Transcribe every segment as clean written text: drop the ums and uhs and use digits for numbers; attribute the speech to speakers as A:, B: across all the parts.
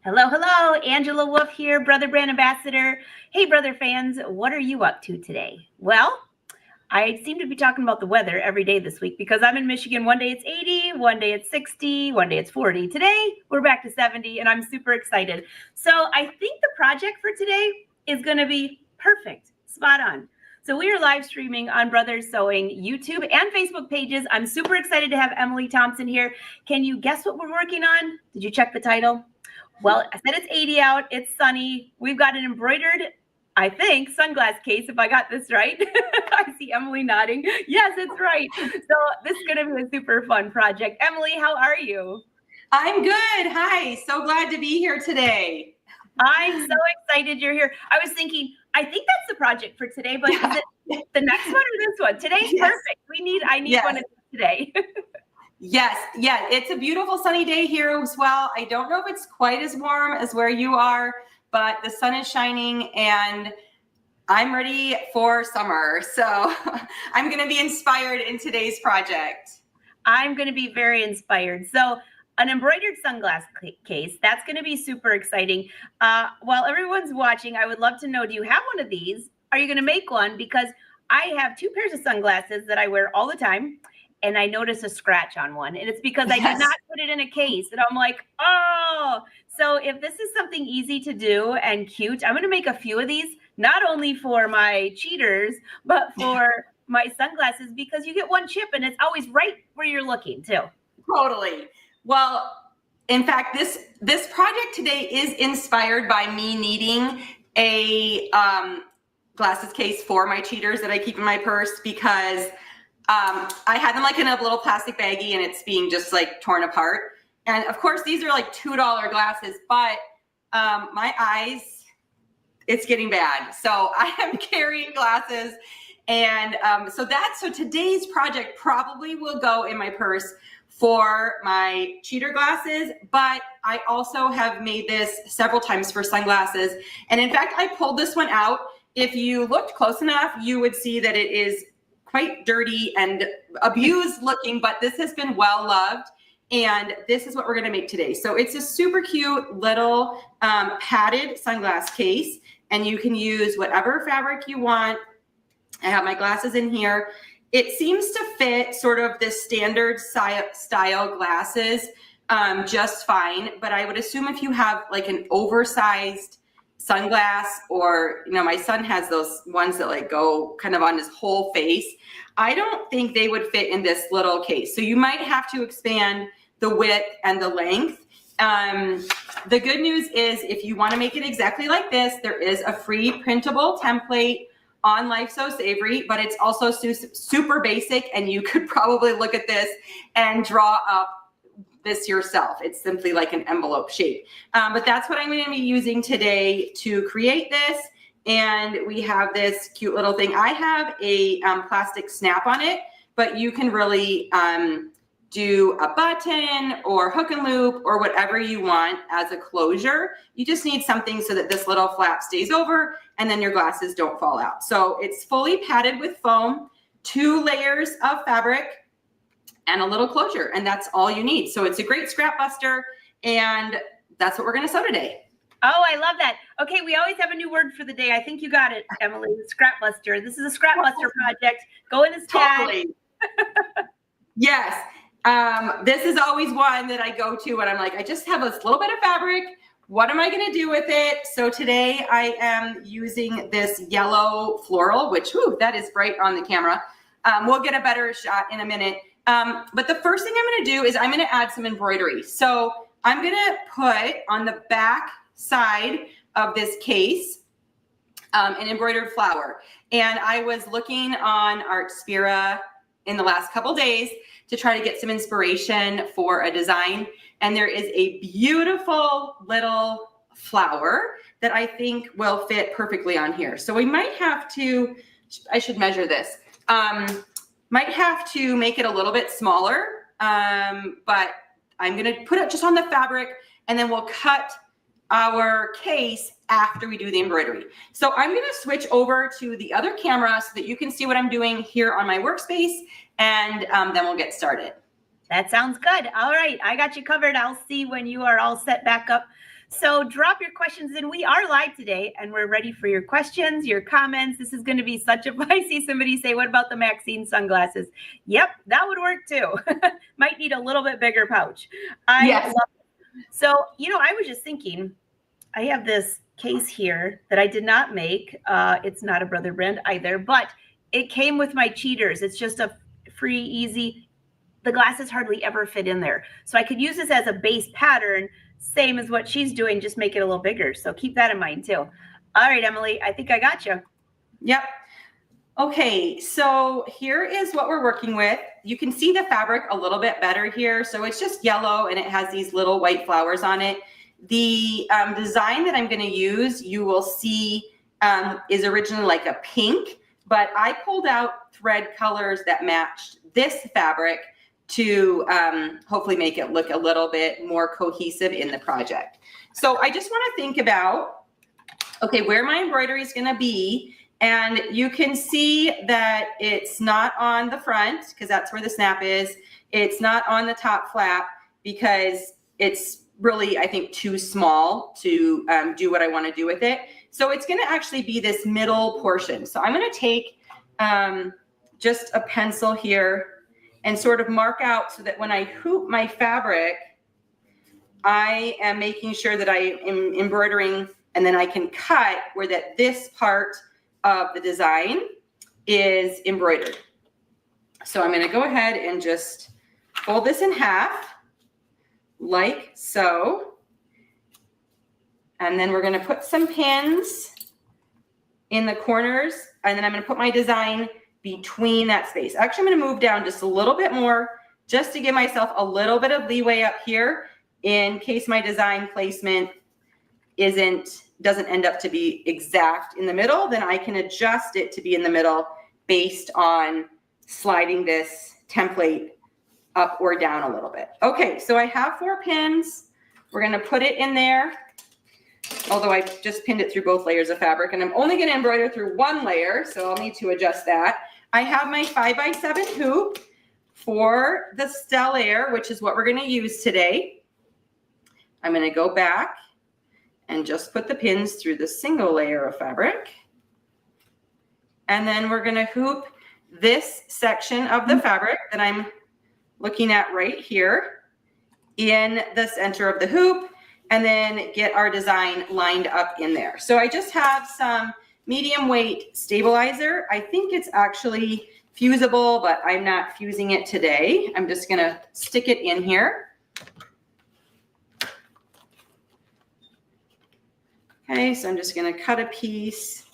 A: Hello, hello. Angela Wolf here, Brother Brand Ambassador. Hey, brother fans, what are you up to today? Well, I seem to be talking about the weather every day this week because I'm in Michigan. One day it's 80, one day it's 60, one day it's 40. Today, we're back to 70, and I'm super excited. So I think the project for today is going to be perfect, spot on. So we are live streaming on Brothers Sewing YouTube and Facebook pages. I'm super excited to have Emily Thompson here. Can you guess what we're working on? Did you check the title? Well, I said it's 80 out. It's sunny. We've got an embroidered, I think, sunglass case, if I got this right. I see Emily nodding. Yes, it's right. So this is going to be a super fun project. Emily, how are you?
B: I'm good. Hi. So glad to be here today.
A: I'm so excited you're here. I was thinking, I think that's the project for today, but is it the next one or this one? Today's perfect. I need one of these today.
B: Yes. Yeah. It's a beautiful sunny day here as well. I don't know if it's quite as warm as where you are, but the sun is shining and I'm ready for summer. So I'm going to be inspired in today's project.
A: I'm going to be very inspired. So an embroidered sunglass case, that's going to be super exciting. While everyone's watching, I would love to know, do you have one of these? Are you going to make one? Because I have two pairs of sunglasses that I wear all the time. And I noticed a scratch on one, and it's because I did not put it in a case. And I'm like, oh, so if this is something easy to do and cute, I'm going to make a few of these, not only for my cheaters, but for my sunglasses, because you get one chip and it's always right where you're looking too.
B: Totally. Well, in fact, this project today is inspired by me needing a glasses case for my cheaters that I keep in my purse because I had them like in a little plastic baggie and it's being just like torn apart. And of course, these are like $2 glasses, but my eyes, it's getting bad. So I am carrying glasses. And so today's project probably will go in my purse for my cheater glasses, but I also have made this several times for sunglasses. And in fact, I pulled this one out. If you looked close enough, you would see that it is quite dirty and abused looking, but this has been well loved. And this is what we're going to make today. So it's a super cute little padded sunglass case, and you can use whatever fabric you want. I have my glasses in here. It seems to fit sort of the standard style glasses just fine, but I would assume if you have like an oversized sunglass, or my son has those ones that like go kind of on his whole face, I don't think they would fit in this little case. So you might have to expand the width and the length. The good news is if you want to make it exactly like this, there is a free printable template on Life So Savory, but it's also super basic, and you could probably look at this and draw up this yourself. It's simply like an envelope shape. But that's what I'm going to be using today to create this. And we have this cute little thing. I have a plastic snap on it, but you can really do a button or hook and loop or whatever you want as a closure. You just need something so that this little flap stays over and then your glasses don't fall out. So it's fully padded with foam, 2 layers of fabric, and a little closure, and that's all you need. So it's a great scrap buster, and that's what we're gonna sew today.
A: Oh, I love that. Okay, we always have a new word for the day. I think you got it, Emily, scrap buster. This is a scrap buster project. Go in this tag.
B: Totally. Yes, this is always one that I go to when I'm like, I just have a little bit of fabric. What am I gonna do with it? So today I am using this yellow floral, which, whew, that is bright on the camera. We'll get a better shot in a minute. But the first thing I'm going to do is I'm going to add some embroidery. So I'm going to put on the back side of this case an embroidered flower. And I was looking on Artspira in the last couple days to try to get some inspiration for a design. And there is a beautiful little flower that I think will fit perfectly on here. So we might have to, I should measure this. Might have to make it a little bit smaller, but I'm gonna put it just on the fabric, and then we'll cut our case after we do the embroidery. So I'm gonna switch over to the other camera so that you can see what I'm doing here on my workspace, and then we'll get started.
A: That sounds good. All right, I got you covered. I'll see when you are all set back up. So drop your questions in. We are live today, and we're ready for your questions, your comments. This is going to be such a, I see somebody say, what about the Maxine sunglasses? Yep, that would work too. Might need a little bit bigger pouch.
B: Yes.
A: Love it. So, I was just thinking, I have this case here that I did not make. It's not a Brother brand either, but it came with my cheaters. It's just a free, easy, the glasses hardly ever fit in there. So I could use this as a base pattern, same as what she's doing, just make it a little bigger. So keep that in mind too. All right, Emily, I think I got you.
B: Yep. Okay, so here is what we're working with. You can see the fabric a little bit better here. So it's just yellow and it has these little white flowers on it. The design that I'm going to use, you will see is originally like a pink, but I pulled out thread colors that matched this fabric to hopefully make it look a little bit more cohesive in the project. So I just want to think about, okay, where my embroidery is going to be. And you can see that it's not on the front because that's where the snap is. It's not on the top flap because it's really, I think, too small to do what I want to do with it. So it's going to actually be this middle portion. So I'm going to take just a pencil here and sort of mark out so that when I hoop my fabric, I am making sure that I am embroidering, and then I can cut where that this part of the design is embroidered. So I'm going to go ahead and just fold this in half like so. And then we're going to put some pins in the corners, and then I'm going to put my design between that space. Actually, I'm going to move down just a little bit more just to give myself a little bit of leeway up here in case my design placement doesn't end up to be exact in the middle. Then I can adjust it to be in the middle based on sliding this template up or down a little bit. Okay, so I have 4 pins. We're going to put it in there, although I just pinned it through both layers of fabric, and I'm only going to embroider through 1 layer, so I'll need to adjust that. I have my 5x7 hoop for the Stellaire, which is what we're going to use today. I'm going to go back and just put the pins through the single layer of fabric. And then we're going to hoop this section of the fabric that I'm looking at right here in the center of the hoop, and then get our design lined up in there. So I just have some medium weight stabilizer. I think it's actually fusible, but I'm not fusing it today. I'm just going to stick it in here. Okay, so I'm just going to cut a piece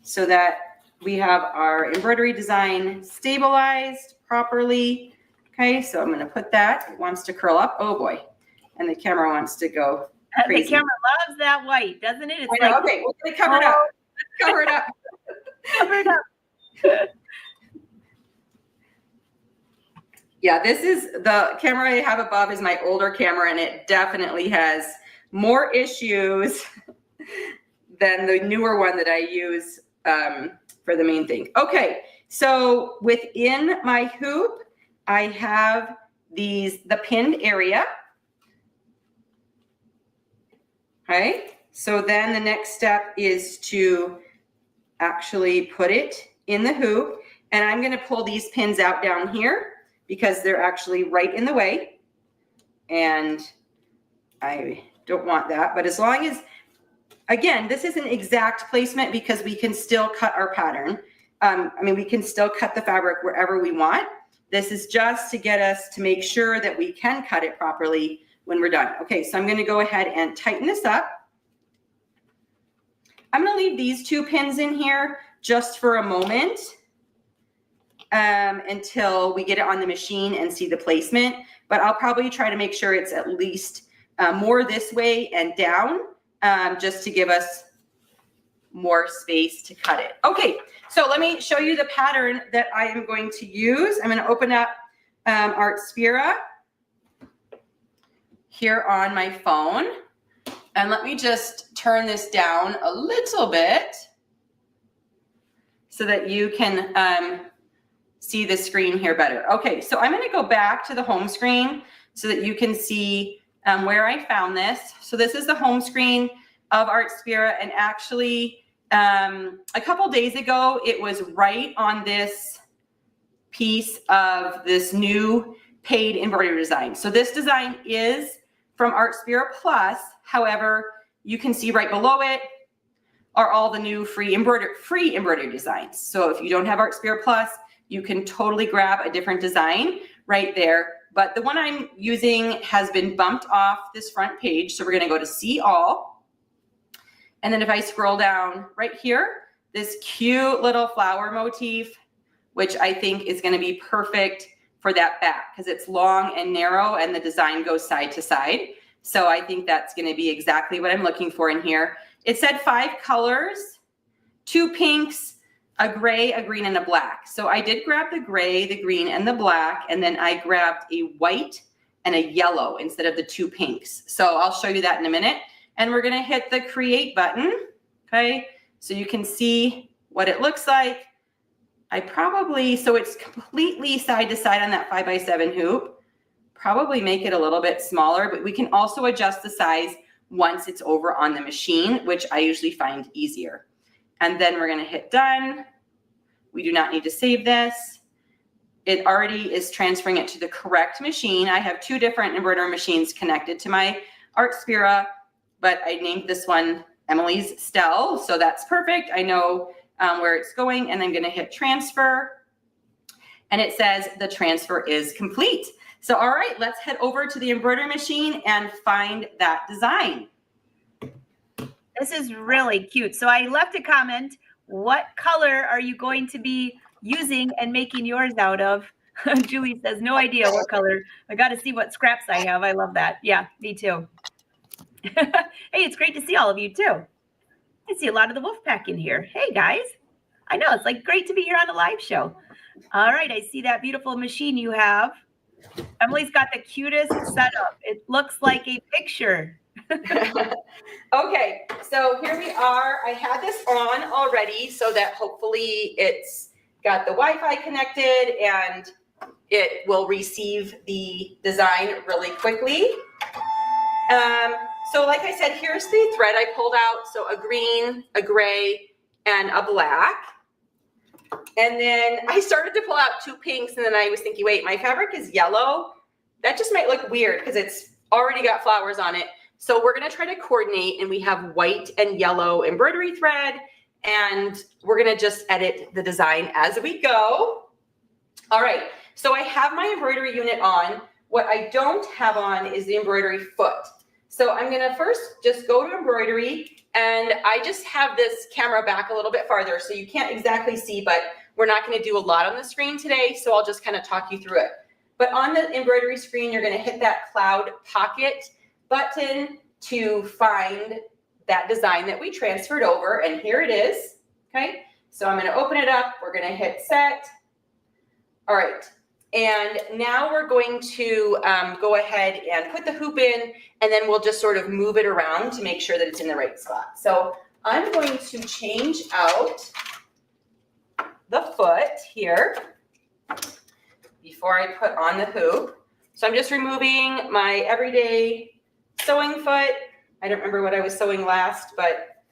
B: so that we have our embroidery design stabilized properly. Okay, so I'm going to put that. It wants to curl up. Oh boy. And the camera wants to go crazy.
A: The camera loves that white, doesn't it? It's
B: like, okay, we're going to cover it up. Let's cover it up.
A: Cover it up.
B: Yeah, this is the camera I have above is my older camera, and it definitely has more issues than the newer one that I use for the main thing. Okay, so within my hoop, I have the pinned area. Okay, so then the next step is to actually put it in the hoop, and I'm going to pull these pins out down here because they're actually right in the way, and I don't want that. But as long as, again, this isn't exact placement because we can still cut our pattern. We can still cut the fabric wherever we want. This is just to get us to make sure that we can cut it properly when we're done. Okay, so I'm going to go ahead and tighten this up. I'm going to leave these 2 pins in here just for a moment until we get it on the machine and see the placement. But I'll probably try to make sure it's at least more this way and down just to give us more space to cut it. Okay, so let me show you the pattern that I am going to use. I'm going to open up Artspira here on my phone. And let me just turn this down a little bit so that you can see the screen here better. Okay, so I'm going to go back to the home screen so that you can see where I found this. So this is the home screen of Artspira, and actually a couple days ago, it was right on this piece of this new paid embroidery design. So this design is from Artspira Plus. However, you can see right below it are all the new free embroidery designs. So if you don't have Artspira Plus, you can totally grab a different design right there. But the one I'm using has been bumped off this front page. So we're going to go to see all. And then if I scroll down right here, this cute little flower motif, which I think is going to be perfect for that back because it's long and narrow and the design goes side to side. So I think that's going to be exactly what I'm looking for in here. It said 5 colors, 2 pinks, a gray, a green, and a black. So I did grab the gray, the green, and the black, and then I grabbed a white and a yellow instead of the 2 pinks. So I'll show you that in a minute. And we're going to hit the create button. Okay, so you can see what it looks like. So it's completely side to side on that 5x7 hoop. Probably make it a little bit smaller, but we can also adjust the size once it's over on the machine, which I usually find easier. And then we're going to hit done. We do not need to save this. It already is transferring it to the correct machine. I have 2 different embroidery machines connected to my Artspira, but I named this one Emily's Stell, so that's perfect. I know where it's going, and I'm going to hit transfer, and it says the transfer is complete. So all right, let's head over to the embroidery machine and find that design.
A: This is really cute. So I left a comment. What color are you going to be using and making yours out of? Julie says, no idea what color. I got to see what scraps I have. I love that. Yeah, me too. Hey, it's great to see all of you too. I see a lot of the wolf pack in here. Hey guys. I know, it's like great to be here on a live show. All right, I see that beautiful machine you have. Emily's got the cutest setup. It looks like a picture.
B: Okay, so here we are. I had this on already so that hopefully it's got the Wi-Fi connected and it will receive the design really quickly. So like I said, here's the thread I pulled out. So a green, a gray, and a black. And then I started to pull out 2 pinks, and then I was thinking, wait, my fabric is yellow. That just might look weird because it's already got flowers on it. So we're going to try to coordinate, and we have white and yellow embroidery thread, and we're going to just edit the design as we go. All right, so I have my embroidery unit on. What I don't have on is the embroidery foot. So I'm going to first just go to embroidery, and I just have this camera back a little bit farther so you can't exactly see, but we're not going to do a lot on the screen today, so I'll just kind of talk you through it. But on the embroidery screen, you're going to hit that cloud pocket button to find that design that we transferred over, and here it is. Okay, so I'm going to open it up. We're going to hit set. All right. And now we're going to go ahead and put the hoop in, and then we'll just sort of move it around to make sure that it's in the right spot. So I'm going to change out the foot here before I put on the hoop. So I'm just removing my everyday sewing foot. I don't remember what I was sewing last, but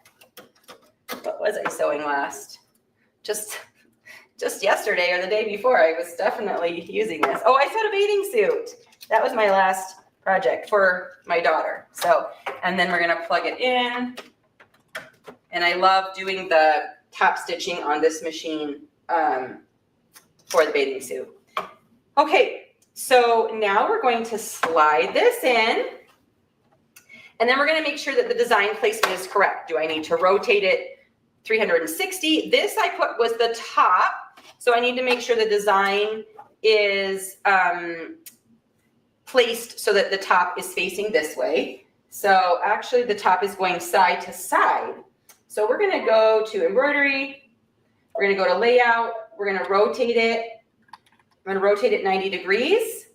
B: what was I sewing last? Just yesterday or the day before, I was definitely using this. Oh, I sewed a bathing suit. That was my last project for my daughter. So, and then we're gonna plug it in. And I love doing the top stitching on this machine for the bathing suit. Okay, so now we're going to slide this in. And then we're gonna make sure that the design placement is correct. Do I need to rotate it 360? This I put was the top. So I need to make sure the design is placed so that the top is facing this way. So actually the top is going side to side. So we're going to go to embroidery. We're going to go to layout. We're going to rotate it. I'm going to rotate it 90 degrees.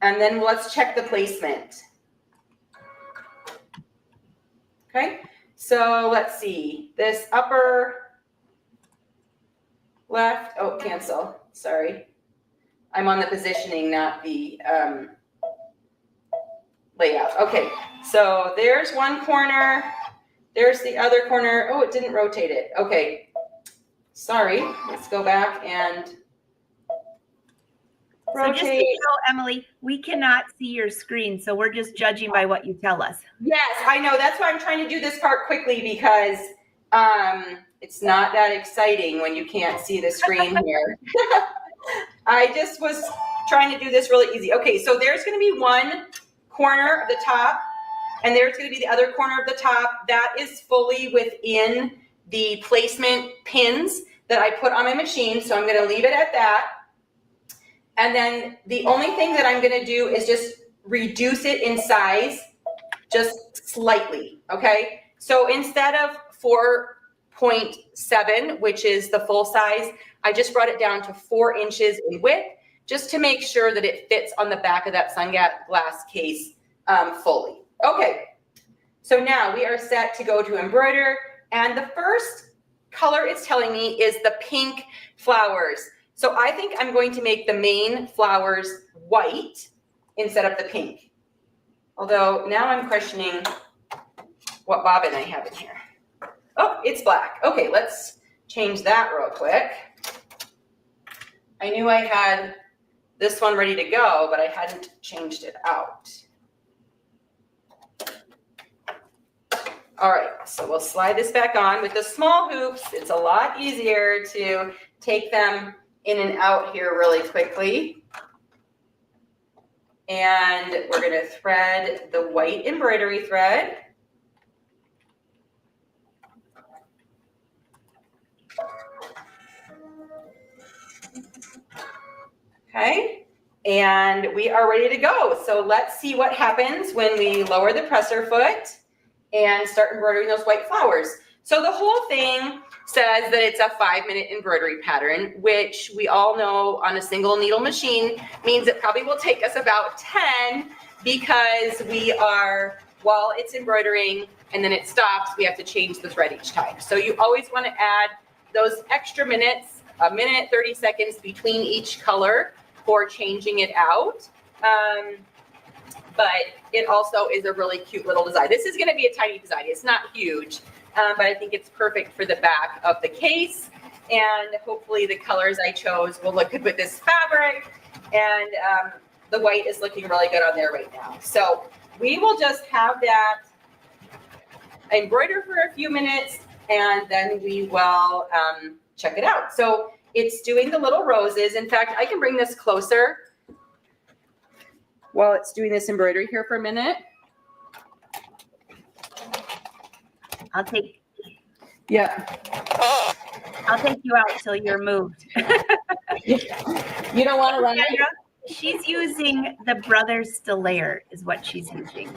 B: And then let's check the placement. Okay. So let's see. This upper left, oh, cancel. sorry. I'm on the positioning, not the layout. Okay, so there's one corner. There's the other corner. Oh, it didn't rotate it. Okay, sorry. Let's go back and
A: So just so you know, Emily, we cannot see your screen, so we're just judging by what you tell us.
B: Yes, I know. That's why I'm trying to do this part quickly, because it's not that exciting when you can't see the screen here. I just was trying to do this really easy. Okay, so there's going to be one corner of the top, and there's going to be the other corner of the top. That is fully within the placement pins that I put on my machine, so I'm going to leave it at that. And then the only thing that I'm going to do is just reduce it in size just slightly, okay? So instead of 4.7, which is the full size, I just brought it down to 4 inches in width, just to make sure that it fits on the back of that sunglass case fully. Okay, so now we are set to go to embroider, and the first color it's telling me is the pink flowers. So I think I'm going to make the main flowers white instead of the pink. Although now I'm questioning what bobbin I have in here. Oh, it's black. Okay, let's change that real quick. I knew I had this one ready to go, but I hadn't changed it out. All right, so we'll slide this back on. With the small hoops, it's a lot easier to take them in and out here really quickly. And we're gonna thread the white embroidery thread. Okay, and we are ready to go. So let's see what happens when we lower the presser foot and start embroidering those white flowers. So the whole thing says that it's a 5-minute embroidery pattern, which we all know on a single needle machine means it probably will take us about 10, because we are, while it's embroidering and then it stops, we have to change the thread each time. So you always want to add those extra minutes, a minute, 30 seconds between each color for changing it out. But it also is a really cute little design. This is going to be a tiny design. It's not huge. But I think it's perfect for the back of the case, and hopefully the colors I chose will look good with this fabric, and the white is looking really good on there right now. So we will just have that embroider for a few minutes, and then we will check it out. So it's doing the little roses. In fact, I can bring this closer while it's doing this embroidery here for a minute.
A: I'll take
B: you
A: out till you're moved.
B: You don't want to run it?
A: She's using the Brother Stellaire is what she's using.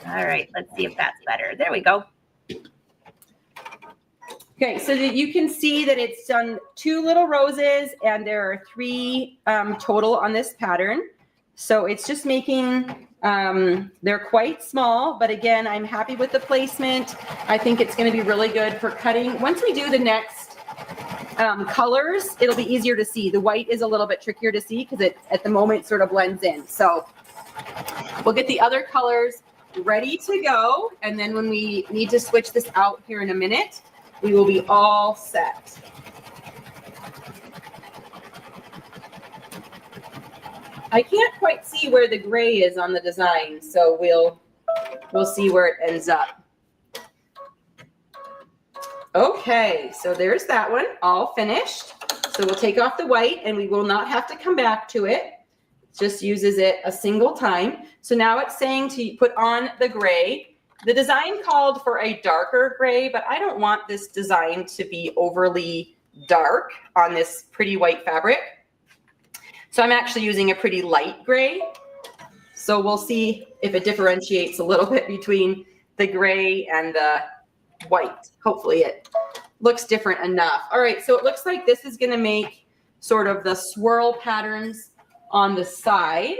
A: All right, let's see if that's better. There we go.
B: Okay, so that you can see that it's done 2 little roses, and there are 3 total on this pattern. So it's just making, they're quite small, but again, I'm happy with the placement. I think it's going to be really good for cutting. Once we do the next colors, it'll be easier to see. The white is a little bit trickier to see because it at the moment sort of blends in. So we'll get the other colors ready to go, and then when we need to switch this out here in a minute, we will be all set. I can't quite see where the gray is on the design, so we'll see where it ends up. Okay, so there's that one, all finished. So we'll take off the white, and we will not have to come back to it. It just uses it a single time. So now it's saying to put on the gray. The design called for a darker gray, but I don't want this design to be overly dark on this pretty white fabric. So I'm actually using a pretty light gray. So we'll see if it differentiates a little bit between the gray and the white. Hopefully it looks different enough. All right, so it looks like this is going to make sort of the swirl patterns on the side.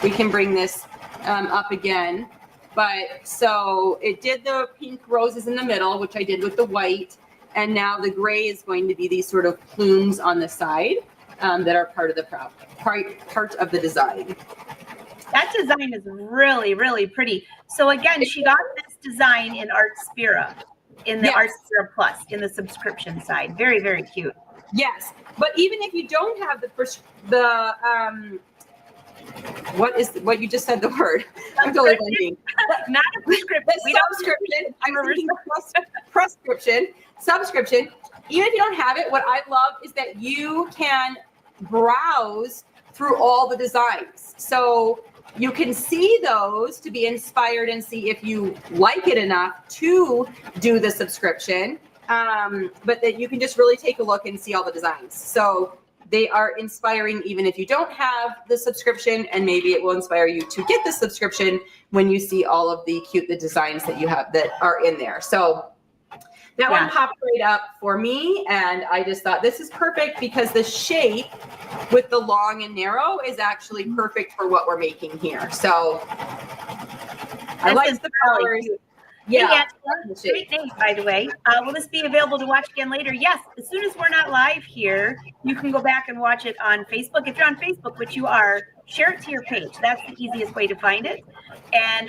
B: We can bring this up again. But so it did the pink roses in the middle, which I did with the white. And now the gray is going to be these sort of plumes on the side that are part of the part of the design.
A: That design is really, really pretty. So again, she got this design in Artspira, in the Artspira Plus, in the subscription side. Very, very cute.
B: Yes, but even if you don't have what you just said the word? I'm totally blanking.
A: Not a prescription.
B: The subscription. I'm thinking prescription. Subscription. Even if you don't have it, what I love is that you can browse through all the designs. So you can see those to be inspired and see if you like it enough to do the subscription. But that you can just really take a look and see all the designs. So they are inspiring even if you don't have the subscription, and maybe it will inspire you to get the subscription when you see all of the designs that you have that are in there. So that one popped right up for me, and I just thought this is perfect because the shape with the long and narrow is actually perfect for what we're making here. So I like the colors.
A: Yeah, great name, by the way. Will this be available to watch again later? Yes, as soon as we're not live here, you can go back and watch it on Facebook. If you're on Facebook, which you are, share it to your page. That's the easiest way to find it,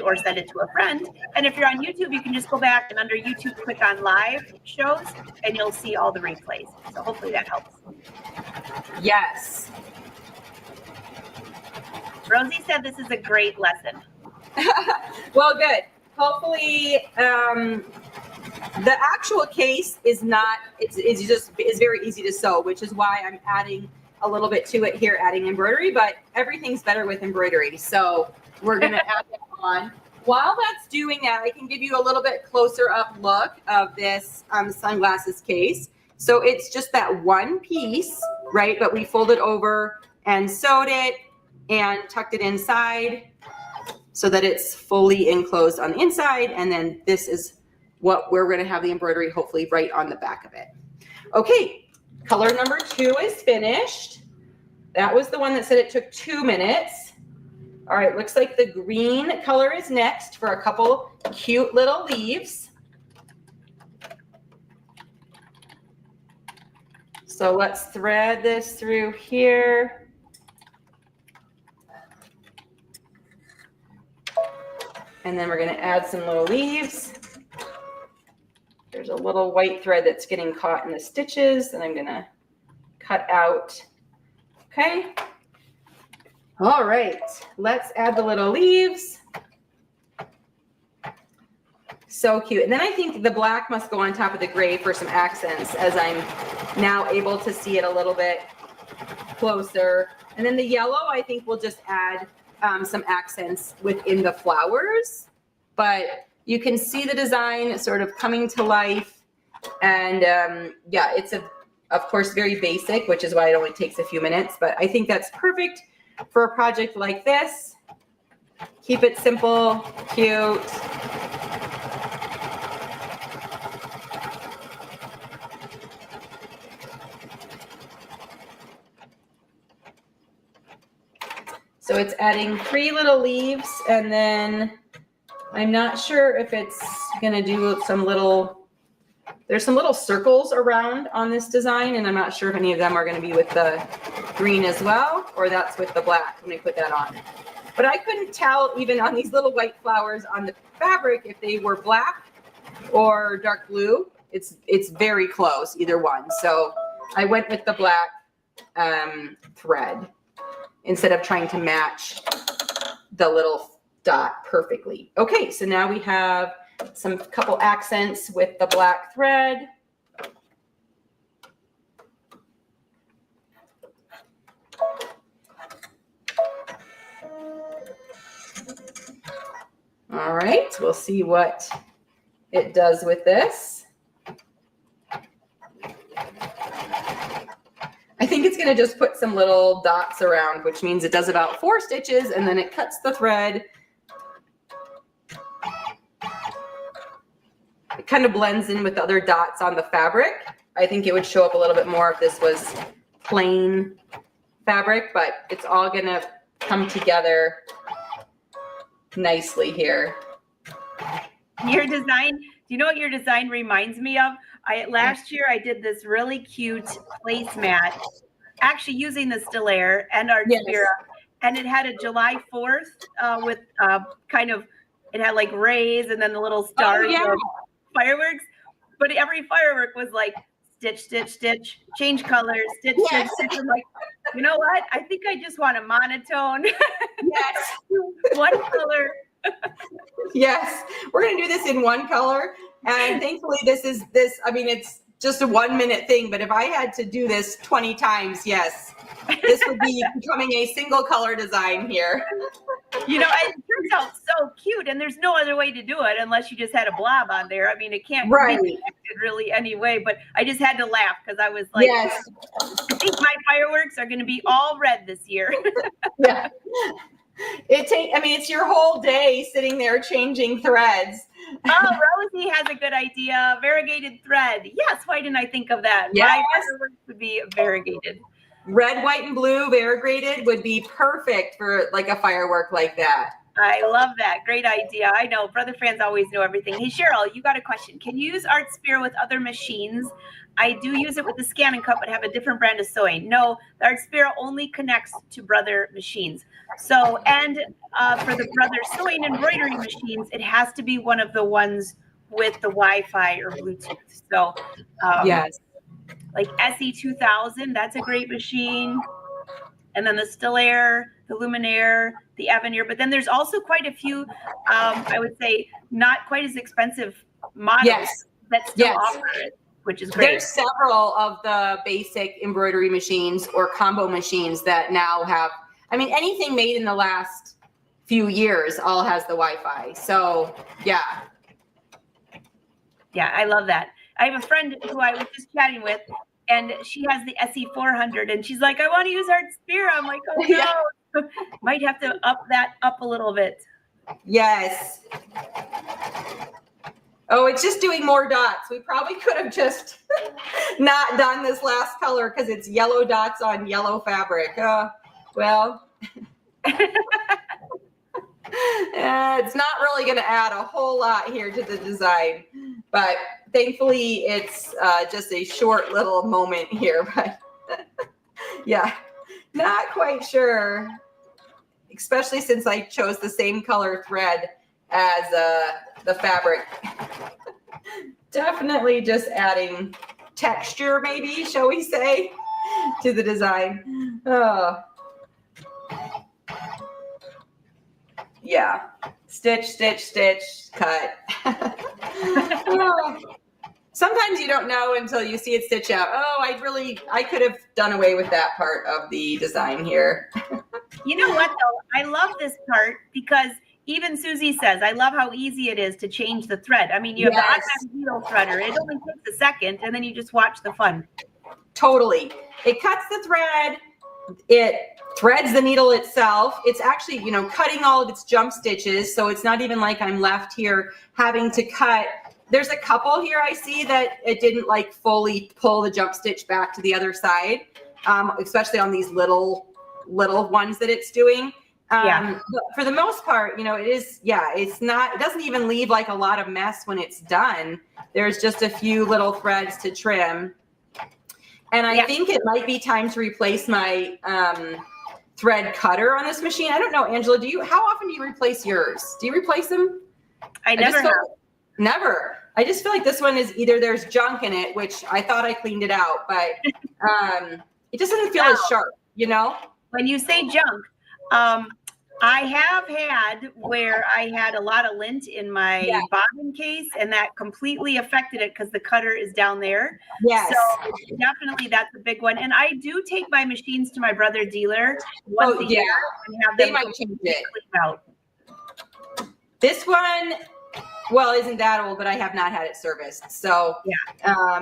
A: or send it to a friend. And if you're on YouTube, you can just go back and under YouTube, click on live shows, and you'll see all the replays. So hopefully that helps.
B: Yes.
A: Rosie said this is a great lesson.
B: Well, good. Hopefully, the actual case is not, it's very easy to sew, which is why I'm adding a little bit to it here, adding embroidery, but everything's better with embroidery. So we're going to add that on. While that's doing that, I can give you a little bit closer up look of this sunglasses case. So it's just that one piece, right? But we folded over and sewed it and tucked it inside, so that it's fully enclosed on the inside. And then this is what we're gonna have the embroidery hopefully right on the back of it. Okay, color number 2 is finished. That was the one that said it took 2 minutes. All right, looks like the green color is next for a couple cute little leaves. So let's thread this through here. And then we're going to add some little leaves. There's a little white thread that's getting caught in the stitches, and I'm going to cut out. Okay. All right. Let's add the little leaves. So cute. And then I think the black must go on top of the gray for some accents, as I'm now able to see it a little bit closer. And then the yellow, I think we'll just add some accents within the flowers, but you can see the design sort of coming to life. And yeah, it's of course very basic, which is why it only takes a few minutes, but I think that's perfect for a project like this. Keep it simple, cute. So it's adding 3 little leaves, and then I'm not sure if it's gonna do some little, there's some little circles around on this design, and I'm not sure if any of them are gonna be with the green as well, or that's with the black when we put that on. But I couldn't tell even on these little white flowers on the fabric if they were black or dark blue. It's very close, either one. So I went with the black thread, instead of trying to match the little dot perfectly. Okay, so now we have some couple accents with the black thread. All right, we'll see what it does with this. I think it's going to just put some little dots around, which means it does about 4 stitches, and then it cuts the thread. It kind of blends in with the other dots on the fabric. I think it would show up a little bit more if this was plain fabric, but it's all going to come together nicely here.
A: Your design, do you know what your design reminds me of? Last year I did this really cute placemat, actually using the Stellaire and Artspira, and it had a July 4th with kind of, it had like rays and then the little stars of fireworks, but every firework was like stitch, stitch, stitch, change colors, stitch, stitch, stitch. I'm like, you know what? I think I just want a monotone.
B: Yes.
A: One color.
B: Yes, we're going to do this in one color. And thankfully I mean, it's just a 1 minute thing, but if I had to do this 20 times, yes, this would be becoming a single color design here.
A: You know, it turns out so cute, and there's no other way to do it unless you just had a blob on there. I mean, it can't be connected really anyway, but I just had to laugh because I was like, I think my fireworks are going to be all red this year.
B: Yeah. I mean, it's your whole day sitting there changing threads.
A: Oh, Rosie has a good idea. Variegated thread. Yes, why didn't I think of that?
B: Yes.
A: My fireworks would be variegated.
B: Red, white, and blue variegated would be perfect for like a firework like that.
A: I love that. Great idea. I know brother fans always know everything. Hey, Cheryl, you got a question. Can you use Artspira with other machines? I do use it with the Scan and Cut, but have a different brand of sewing. No, the Artspira only connects to brother machines. So, and for the brother sewing embroidery machines, it has to be one of the ones with the Wi-Fi or Bluetooth. So,
B: yes.
A: Like SE2000, that's a great machine. And then the Stellaire, the Luminaire, the Avenir. But then there's also quite a few, I would say, not quite as expensive models that still offer it, which is great.
B: There's several of the basic embroidery machines or combo machines that now have, I mean, anything made in the last few years all has the Wi-Fi. So, yeah.
A: Yeah, I love that. I have a friend who I was just chatting with, and she has the SE400, and she's like, I want to use Artspira. I'm like, oh no, might have to up that up a little bit.
B: Yes. Oh, it's just doing more dots. We probably could have just not done this last color because it's yellow dots on yellow fabric. Well, it's not really going to add a whole lot here to the design, but thankfully it's just a short little moment here. But yeah, not quite sure, especially since I chose the same color thread as the fabric. Definitely just adding texture, maybe, shall we say, to the design. Oh. Yeah, stitch, stitch, stitch, cut. Oh. Sometimes you don't know until you see it stitch out. Oh, I could have done away with that part of the design here.
A: You know what, though? I love this part because even Susie says, I love how easy it is to change the thread. I mean, you have the automatic needle threader. It only takes a second, and then you just watch the fun.
B: Totally. It cuts the thread. It threads the needle itself. It's actually, you know, cutting all of its jump stitches. So it's not even like I'm left here having to cut. There's a couple here I see that it didn't like fully pull the jump stitch back to the other side, especially on these little ones that it's doing. But for the most part, you know, it doesn't even leave like a lot of mess when it's done. There's just a few little threads to trim. And I think it might be time to replace my thread cutter on this machine. I don't know, Angela, how often do you replace yours? Do you replace them?
A: I never have.
B: Never. I just feel like this one is either there's junk in it, which I thought I cleaned it out, but it just doesn't feel as sharp, you know?
A: When you say junk, I have had where I had a lot of lint in my bobbin case, and that completely affected it because the cutter is down there.
B: Yes.
A: So definitely that's a big one. And I do take my machines to my brother dealer once a year and have them
B: change it.
A: Clean out.
B: This one, well, isn't that old, but I have not had it serviced. So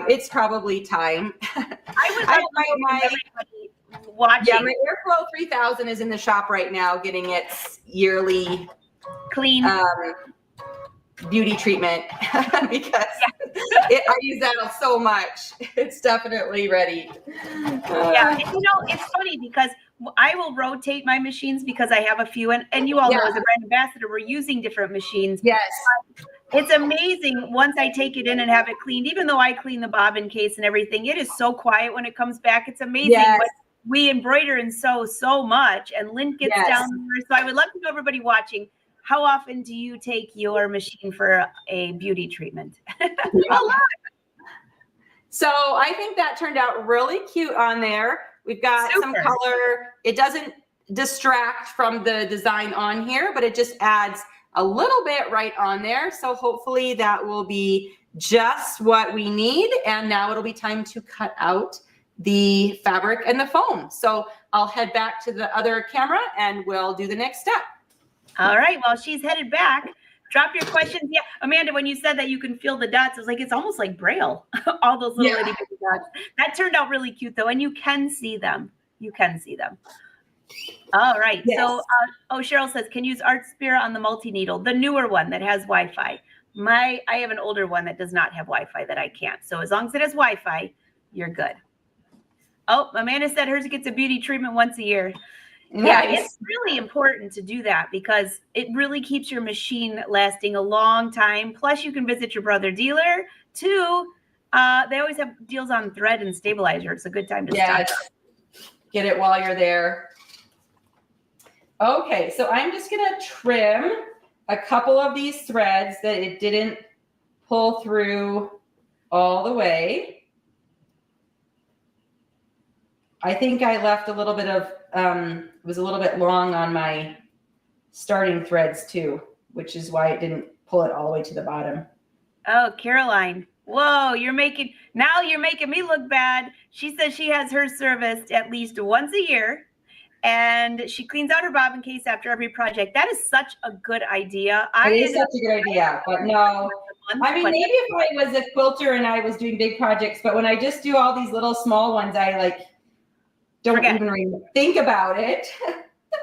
B: it's probably time.
A: I would like everybody watching.
B: Yeah, my Airflow 3000 is in the shop right now getting its yearly
A: clean
B: beauty treatment because I use that so much. It's definitely ready.
A: And you know, it's funny because I will rotate my machines because I have a few, and you all know as a brand ambassador, we're using different machines.
B: Yes.
A: It's amazing once I take it in and have it cleaned, even though I clean the bobbin case and everything, it is so quiet when it comes back. It's amazing.
B: Yes.
A: But we embroider and sew so much, and Lynn gets
B: Yes.
A: down there. So I would love to know, everybody watching, how often do you take your machine for a beauty treatment? A lot.
B: So I think that turned out really cute on there. We've got some color. It doesn't distract from the design on here, but it just adds a little bit right on there. So hopefully that will be just what we need. And now it'll be time to cut out the fabric and the foam. So I'll head back to the other camera and we'll do the next step.
A: All right, well, she's headed back. Drop your questions. Yeah, Amanda, when you said that you can feel the dots, I was like, it's almost like Braille, all those little itty bitty dots. That turned out really cute, though, and you can see them. You can see them. All right. Yes. So, Cheryl says, can use Artspira on the multi-needle, the newer one that has Wi-Fi. I have an older one that does not have Wi-Fi that I can't. So as long as it has Wi-Fi, you're good. Oh, Amanda said hers gets a beauty treatment once a year. Nice. Yeah, it's really important to do that because it really keeps your machine lasting a long time. Plus, you can visit your brother dealer too. They always have deals on thread and stabilizer. It's a good time to stock up.
B: Get it while you're there. Okay, so I'm just gonna trim a couple of these threads that it didn't pull through all the way. I think I left a little bit of, it was a little bit long on my starting threads too, which is why it didn't pull it all the way to the bottom.
A: Oh, Caroline. Whoa, you're making me look bad. She says she has her serviced at least once a year and she cleans out her bobbin case after every project. That is such a good idea.
B: It is such a good idea, but no. I mean, maybe if I was a quilter and I was doing big projects, but when I just do all these little small ones, I like don't even think about it.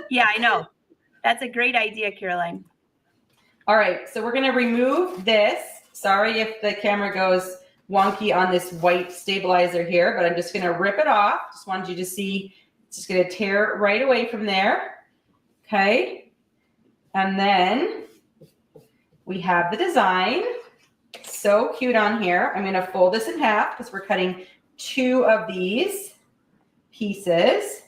A: Yeah, I know. That's a great idea, Caroline.
B: All right, so we're gonna remove this. Sorry if the camera goes wonky on this white stabilizer here, but I'm just gonna rip it off. Just wanted you to see, it's just gonna tear right away from there. Okay, and then we have the design. So cute on here. I'm gonna fold this in half because we're cutting 2 of these pieces.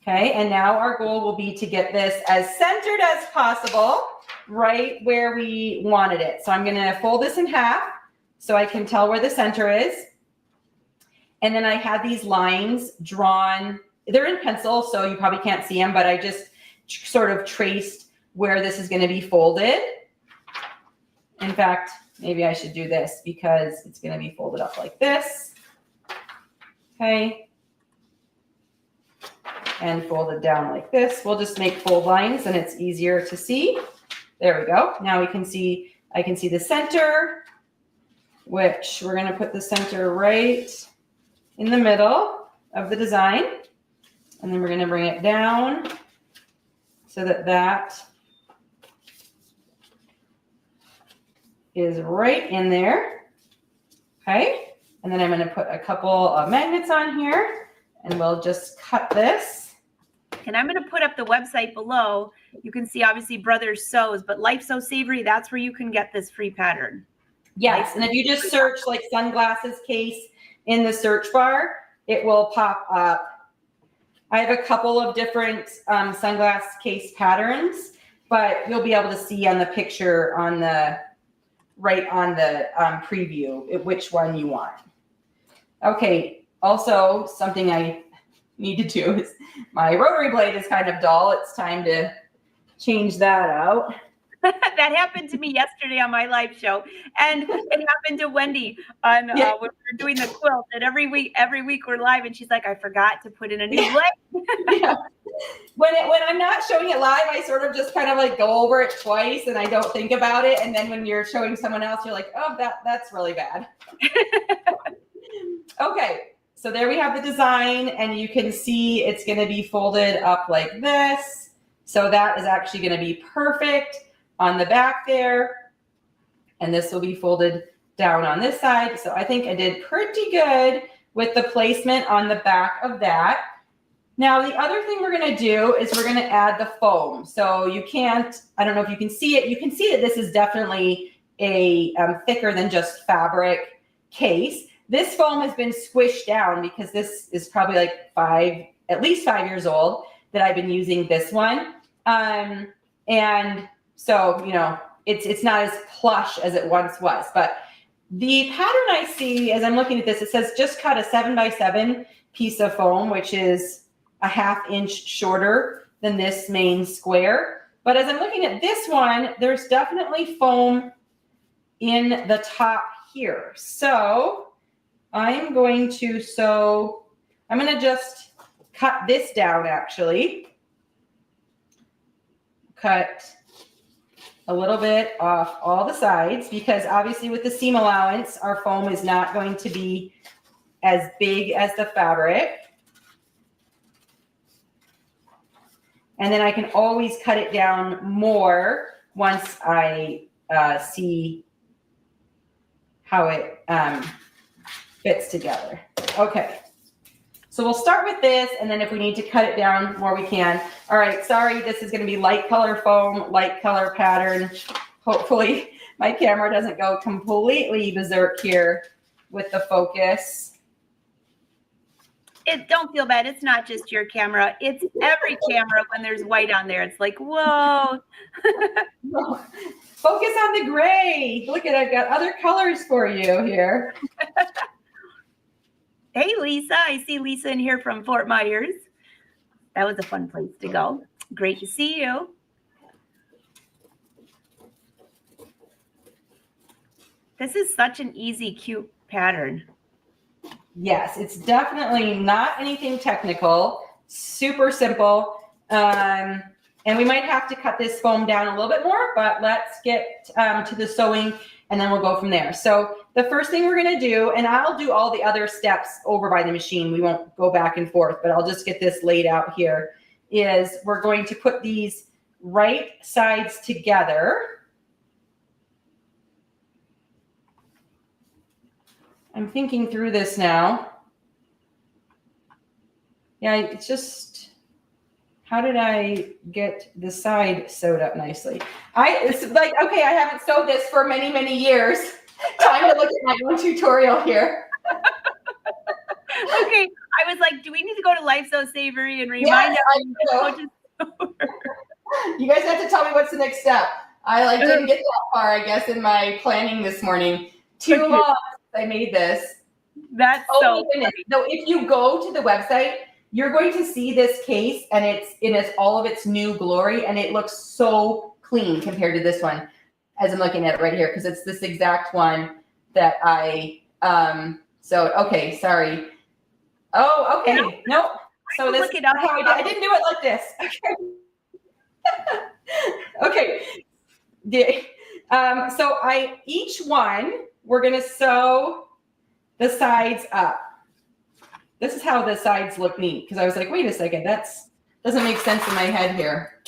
B: Okay, and now our goal will be to get this as centered as possible, right where we wanted it. So I'm gonna fold this in half so I can tell where the center is. And then I have these lines drawn. They're in pencil, so you probably can't see them, but I just sort of traced where this is gonna be folded. In fact, maybe I should do this because it's gonna be folded up like this. Okay. And fold it down like this. We'll just make fold lines and it's easier to see. There we go. Now we can see, I can see the center, which we're gonna put the center right in the middle of the design. And then we're gonna bring it down so that that is right in there. Okay. And then I'm gonna put a couple of magnets on here and we'll just cut this.
A: And I'm going to put up the website below. You can see obviously Brothers Sews, but Life So Savory, that's where you can get this free pattern.
B: Yes, and if you just search like sunglasses case in the search bar, it will pop up. I have a couple of different sunglass case patterns, but you'll be able to see on the picture on the right on the preview which one you want. Okay, also something I need to do is my rotary blade is kind of dull. It's time to change that out.
A: That happened to me yesterday on my live show, and it happened to Wendy on when we were doing the quilt. And every week we're live, and she's like, "I forgot to put in a new blade."
B: Yeah. When I'm not showing it live, I sort of just kind of like go over it twice, and I don't think about it. And then when you're showing someone else, you're like, "Oh, that's really bad." Okay. So there we have the design, and you can see it's going to be folded up like this. So that is actually going to be perfect on the back there. And this will be folded down on this side. So I think I did pretty good with the placement on the back of that. Now, the other thing we're going to do is we're going to add the foam. So you can't, I don't know if you can see it. You can see that this is definitely a thicker than just fabric case. This foam has been squished down because this is probably like at least 5 years old that I've been using this one. And so, you know, it's not as plush as it once was, but the pattern I see as I'm looking at this, it says just cut a 7x7 piece of foam, which is a 1/2 inch shorter than this main square. But as I'm looking at this one, there's definitely foam in the top here. So I'm going to just cut this down actually. Cut a little bit off all the sides because obviously with the seam allowance, our foam is not going to be as big as the fabric. And then I can always cut it down more once I see how it fits together. Okay. So we'll start with this, and then if we need to cut it down more, we can. All right, sorry, this is gonna be light color foam, light color pattern. Hopefully my camera doesn't go completely berserk here with the focus.
A: Don't feel bad, it's not just your camera, it's every camera when there's white on there. It's like, whoa.
B: Focus on the gray. Look at, I've got other colors for you here.
A: Hey, Lisa. I see Lisa in here from Fort Myers. That was a fun place to go. Great to see you. This is such an easy, cute pattern.
B: Yes, it's definitely not anything technical. Super simple. And we might have to cut this foam down a little bit more, but let's get to the sewing and then we'll go from there. So the first thing we're gonna do, and I'll do all the other steps over by the machine. We won't go back and forth, but I'll just get this laid out here, is we're going to put these right sides together. I'm thinking through this now. Yeah, it's just, how did I get the side sewed up nicely? It's like, okay, I haven't sewed this for many, many years. Time to look at my own tutorial here.
A: Okay, I was like, do we need to go to Life So Savory and remind
B: everyone? You guys have to tell me what's the next step. I didn't get that far, I guess, in my planning this morning. Too long since I made this.
A: That's so funny.
B: So if you go to the website, you're going to see this case and it's all of its new glory and it looks so clean compared to this one as I'm looking at it right here because it's this exact one that I so okay, sorry. Oh, okay. Nope. So this
A: look it up.
B: I didn't do it like this. Okay. So each one we're gonna sew the sides up. This is how the sides look neat because I was like, wait a second, doesn't make sense in my head here.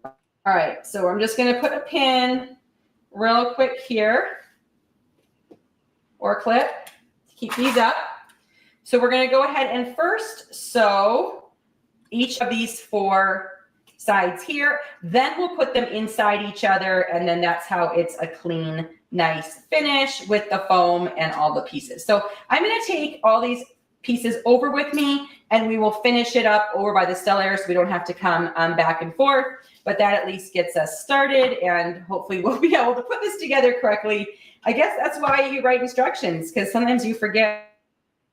B: All right, so I'm just gonna put a pin real quick here or a clip to keep these up. So we're gonna go ahead and first sew each of these 4 sides here. Then we'll put them inside each other and then that's how it's a clean, nice finish with the foam and all the pieces. So I'm gonna take all these pieces over with me and we will finish it up over by the Stellaire so we don't have to come back and forth, but that at least gets us started and hopefully we'll be able to put this together correctly. I guess that's why you write instructions because sometimes you forget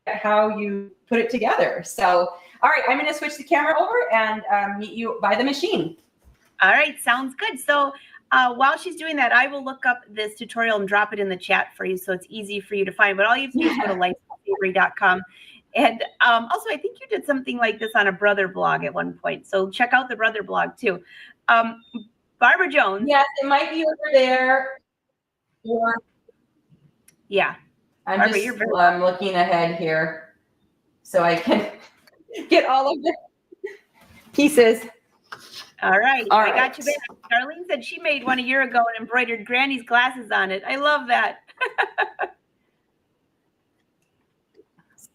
B: how you put it together. So, all right, I'm gonna switch the camera over and meet you by the machine.
A: All right, sounds good. So while she's doing that, I will look up this tutorial and drop it in the chat for you so it's easy for you to find. But all you have to do is go to lifesavoury.com. And also, I think you did something like this on a Brother blog at one point. So check out the Brother blog too. Barbara Jones.
B: Yes, it might be over there. Or
A: yeah.
B: I'm
A: Barbara,
B: just looking ahead here so I can get all of the pieces.
A: All right. I got you back. Darlene said she made one a year ago and embroidered Granny's glasses on it. I love that.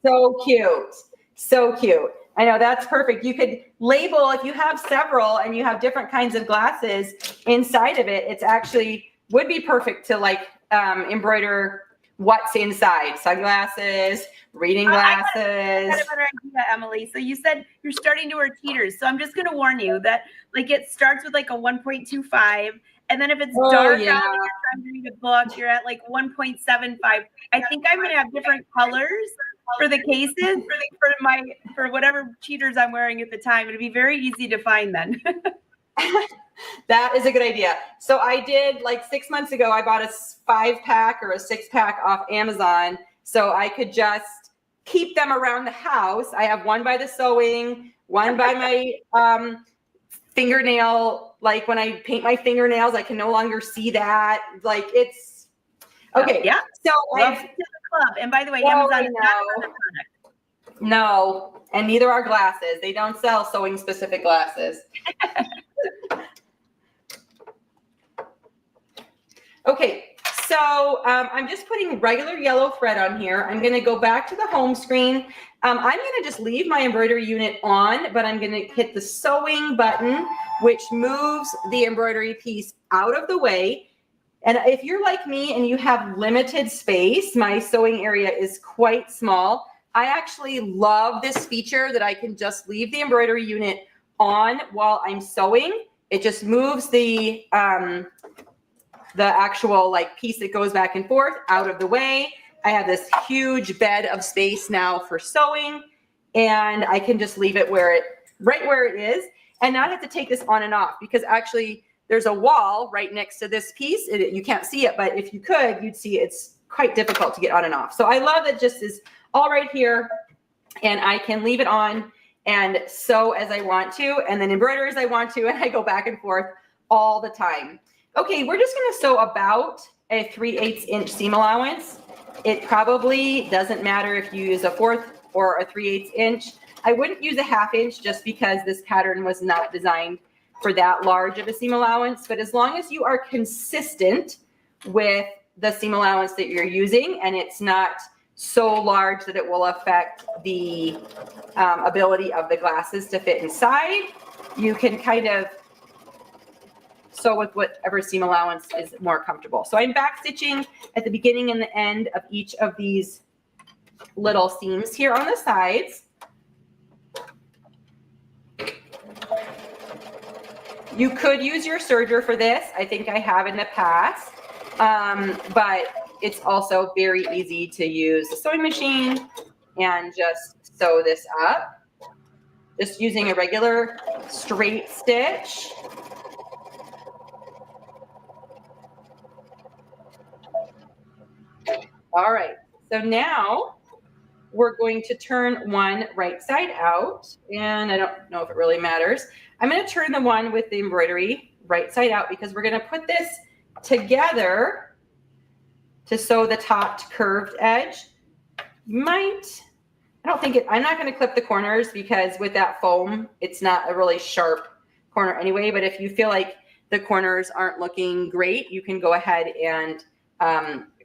B: So cute. So cute. I know, that's perfect. You could label, if you have several and you have different kinds of glasses inside of it, it's actually would be perfect to like embroider what's inside, sunglasses, reading glasses.
A: I got a better idea, Emily. So you said you're starting to wear cheaters. So I'm just going to warn you that like it starts with like a 1.25. And then if it's dark out and you're trying to read a book, you're at like 1.75. I think I'm going to have different colors for the cases for whatever cheaters I'm wearing at the time. It'll be very easy to find then.
B: That is a good idea. So I did like 6 months ago, I bought a 5-pack or a 6-pack off Amazon. So I could just keep them around the house. I have one by the sewing, one by my fingernail. Like when I paint my fingernails, I can no longer see that. Like it's okay.
A: Yeah.
B: So
A: welcome to the club. And by the way, Amazon is not another product.
B: No, and neither are glasses. They don't sell sewing specific glasses. Okay, so I'm just putting regular yellow thread on here. I'm going to go back to the home screen. I'm going to just leave my embroidery unit on, but I'm going to hit the sewing button, which moves the embroidery piece out of the way. And if you're like me and you have limited space, my sewing area is quite small. I actually love this feature that I can just leave the embroidery unit on while I'm sewing. It just moves the actual like piece that goes back and forth out of the way. I have this huge bed of space now for sewing, and I can just leave it right where it is and not have to take this on and off, because actually there's a wall right next to this piece. You can't see it, but if you could, you'd see it's quite difficult to get on and off. So I love that just is all right here, and I can leave it on and sew as I want to, and then embroider as I want to, and I go back and forth all the time. Okay, we're just going to sew about a 3/8 inch seam allowance. It probably doesn't matter if you use a 1/4 or a 3/8 inch. I wouldn't use a 1/2 inch just because this pattern was not designed for that large of a seam allowance. But as long as you are consistent with the seam allowance that you're using, and it's not so large that it will affect the ability of the glasses to fit inside, you can kind of sew with whatever seam allowance is more comfortable. So I'm back stitching at the beginning and the end of each of these little seams here on the sides. You could use your serger for this. I think I have in the past, but it's also very easy to use the sewing machine and just sew this up. Just using a regular straight stitch. All right, so now we're going to turn one right side out, and I don't know if it really matters. I'm going to turn the one with the embroidery right side out because we're going to put this together to sew the topped curved edge. I'm not going to clip the corners because with that foam, it's not a really sharp corner anyway, but if you feel like the corners aren't looking great, you can go ahead and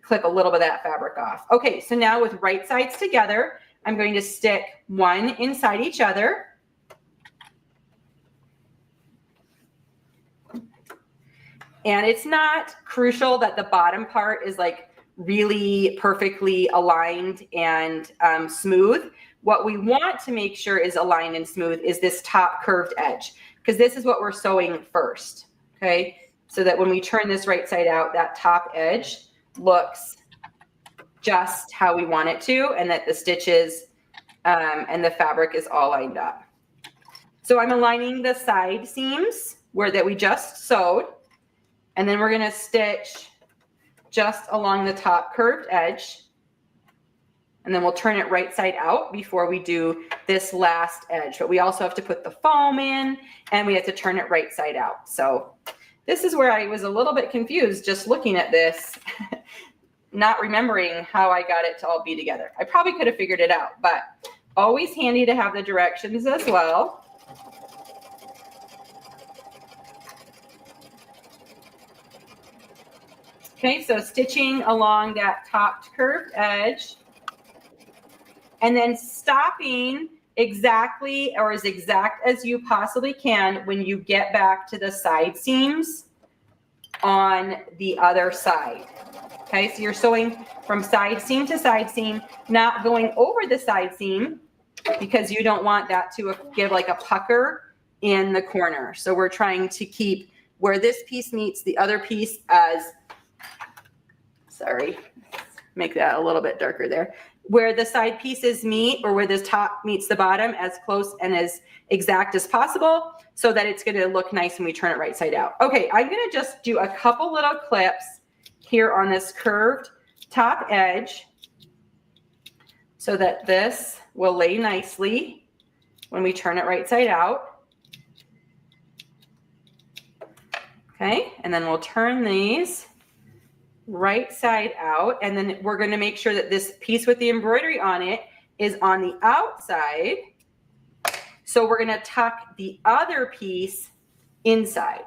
B: clip a little bit of that fabric off. Okay, so now with right sides together, I'm going to stick one inside each other. And it's not crucial that the bottom part is like really perfectly aligned and smooth. What we want to make sure is aligned and smooth is this top curved edge, because this is what we're sewing first, okay? So that when we turn this right side out, that top edge looks just how we want it to, and that the stitches and the fabric is all lined up. So I'm aligning the side seams that we just sewed, and then we're going to stitch just along the top curved edge, and then we'll turn it right side out before we do this last edge. But we also have to put the foam in, and we have to turn it right side out. So this is where I was a little bit confused just looking at this, not remembering how I got it to all be together. I probably could have figured it out, but always handy to have the directions as well. Okay, so stitching along that topped curved edge, and then stopping exactly, or as exact as you possibly can when you get back to the side seams. on the other side. Okay, so you're sewing from side seam to side seam, not going over the side seam because you don't want that to give like a pucker in the corner. So we're trying to keep where this piece meets the other piece as, sorry, make that a little bit darker there, where the side pieces meet or where the top meets the bottom as close and as exact as possible so that it's going to look nice when we turn it right side out. Okay, I'm going to just do a couple little clips here on this curved top edge so that this will lay nicely when we turn it right side out. Okay, and then we'll turn these right side out, and then we're going to make sure that this piece with the embroidery on it is on the outside. So we're going to tuck the other piece inside.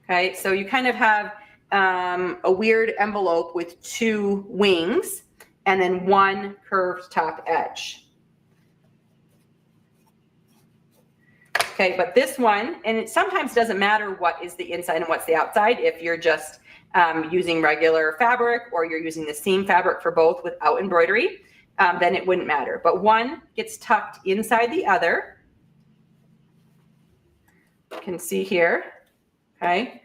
B: Okay, so you kind of have a weird envelope with two wings and then one curved top edge. Okay, but this one, and it sometimes doesn't matter what is the inside and what's the outside if you're just using regular fabric or you're using the seam fabric for both without embroidery, then it wouldn't matter. But one gets tucked inside the other. You can see here, okay?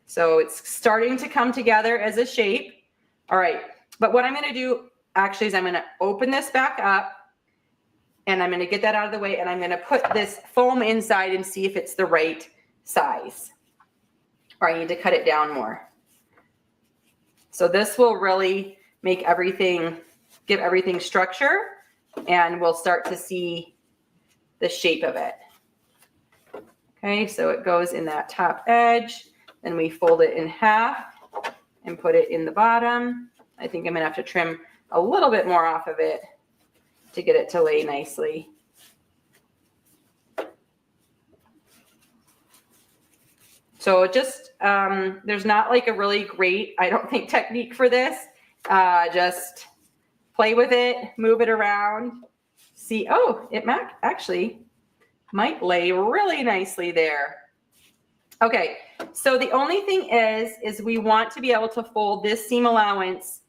B: So it's starting to come together as a shape. All right, but what I'm gonna do actually is I'm gonna open this back up and I'm gonna get that out of the way and I'm gonna put this foam inside and see if it's the right size. Or I need to cut it down more. So this will really make everything, give everything structure, and we'll start to see the shape of it. Okay, so it goes in that top edge, then we fold it in half and put it in the bottom. I think I'm gonna have to trim a little bit more off of it to get it to lay nicely. So just, there's not like a really great, I don't think, technique for this. Just play with it, move it around, see, oh, it actually might lay really nicely there. Okay, so the only thing is we want to be able to fold this seam allowance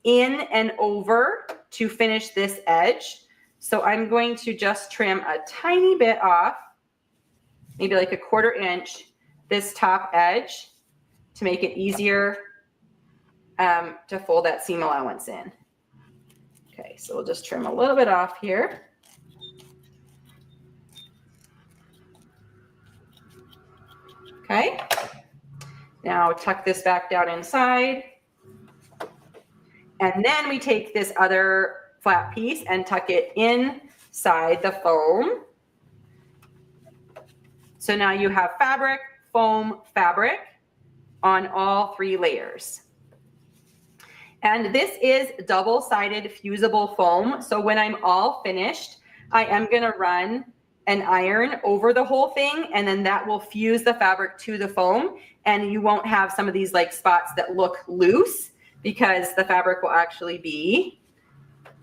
B: in and over to finish this edge. So I'm going to just trim a tiny bit off, maybe like a 1/4 inch, this top edge to make it easier to fold that seam allowance in. Okay, so we'll just trim a little bit off here. Okay, now tuck this back down inside. And then we take this other flat piece and tuck it inside the foam. So now you have fabric, foam, fabric on all 3 layers. And this is double-sided fusible foam. So when I'm all finished, I am gonna run an iron over the whole thing, and then that will fuse the fabric to the foam, and you won't have some of these like spots that look loose because the fabric will actually be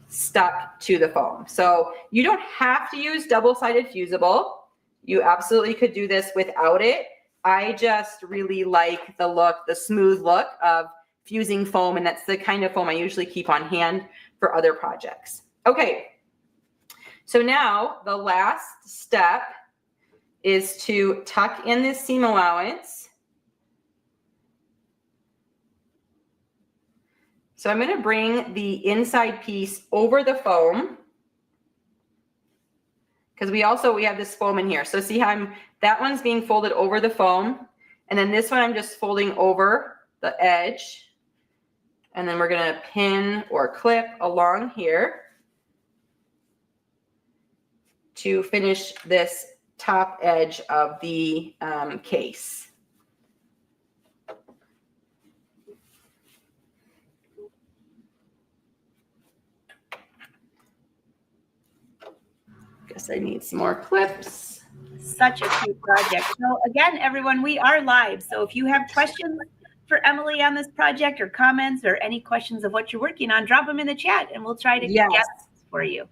B: stuck to the foam. So you don't have to use double-sided fusible. You absolutely could do this without it. I just really like the look, the smooth look of fusing foam, and that's the kind of foam I usually keep on hand for other projects. Okay, so now the last step is to tuck in this seam allowance. So I'm going to bring the inside piece over the foam, because we have this foam in here. So see how that one's being folded over the foam, and then this one I'm just folding over the edge, and then we're going to pin or clip along here to finish this top edge of the case. Guess I need some more clips.
A: Such a cute project. So again, everyone, we are live. So if you have questions for Emily on this project or comments or any questions of what you're working on, drop them in the chat and we'll try to get for you.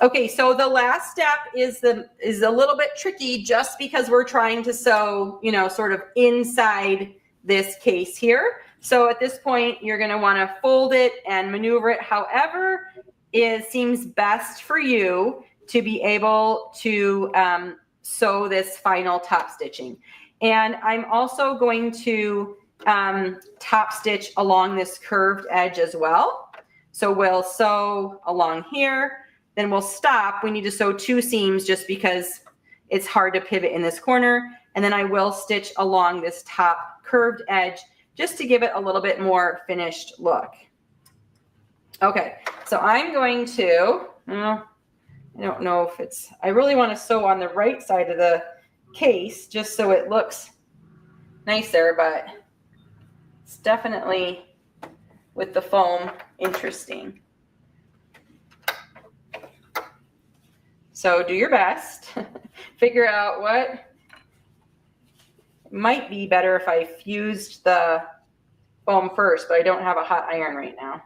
B: Okay, so the last step is a little bit tricky just because we're trying to sew, you know, sort of inside this case here. So at this point, you're going to want to fold it and maneuver it however seems best for you to be able to sew this final top stitching. And I'm also going to top stitch along this curved edge as well. So we'll sew along here, then we'll stop. We need to sew 2 seams just because it's hard to pivot in this corner. And then I will stitch along this top curved edge just to give it a little bit more finished look. Okay, so I'm going to, I don't know if it's, I really want to sew on the right side of the case just so it looks nicer, but it's definitely with the foam interesting. So do your best. Figure out what might be better if I fused the foam first, but I don't have a hot iron right now.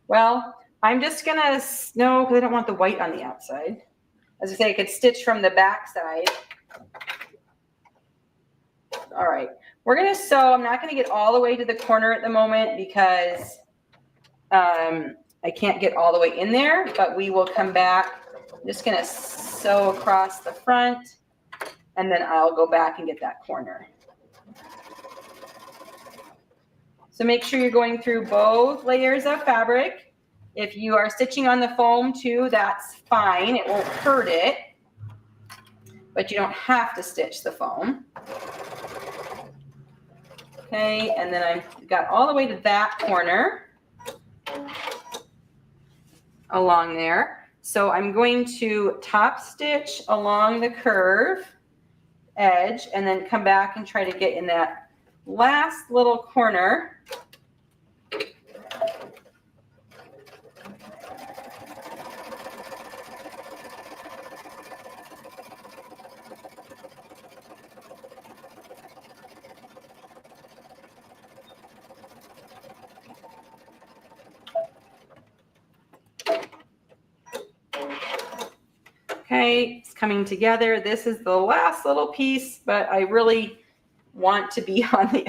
B: Well, I'm just gonna, no, because I don't want the white on the outside. As I say, I could stitch from the back side. All right, we're gonna sew. I'm not gonna get all the way to the corner at the moment because I can't get all the way in there, but we will come back. I'm just gonna sew across the front and then I'll go back and get that corner. So make sure you're going through both layers of fabric. If you are stitching on the foam too, that's fine. It won't hurt it, but you don't have to stitch the foam. Okay, and then I've got all the way to that corner along there. So I'm going to top stitch along the curve edge and then come back and try to get in that last little corner. Okay, it's coming together. This is the last little piece, but I really want to be on the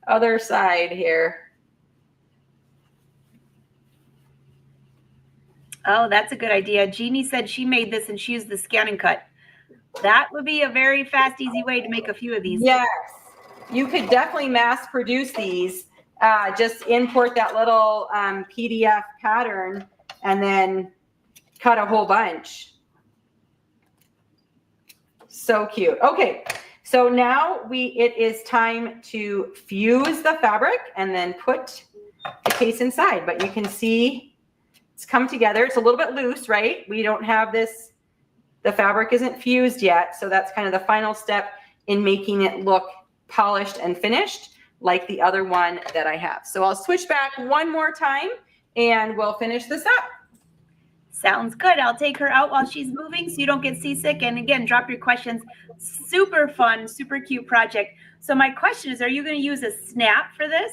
B: other side here.
A: Oh, that's a good idea. Jeannie said she made this and she used the scan and cut. That would be a very fast, easy way to make a few of these.
B: Yes, you could definitely mass produce these. Just import that little PDF pattern and then cut a whole bunch. So cute. Okay, so now it is time to fuse the fabric and then put the case inside. But you can see it's come together. It's a little bit loose, right? We don't have this, the fabric isn't fused yet. So that's kind of the final step in making it look polished and finished like the other one that I have. So I'll switch back one more time and we'll finish this up.
A: Sounds good. I'll take her out while she's moving so you don't get seasick. And again, drop your questions. Super fun, super cute project. So my question is, are you going to use a snap for this?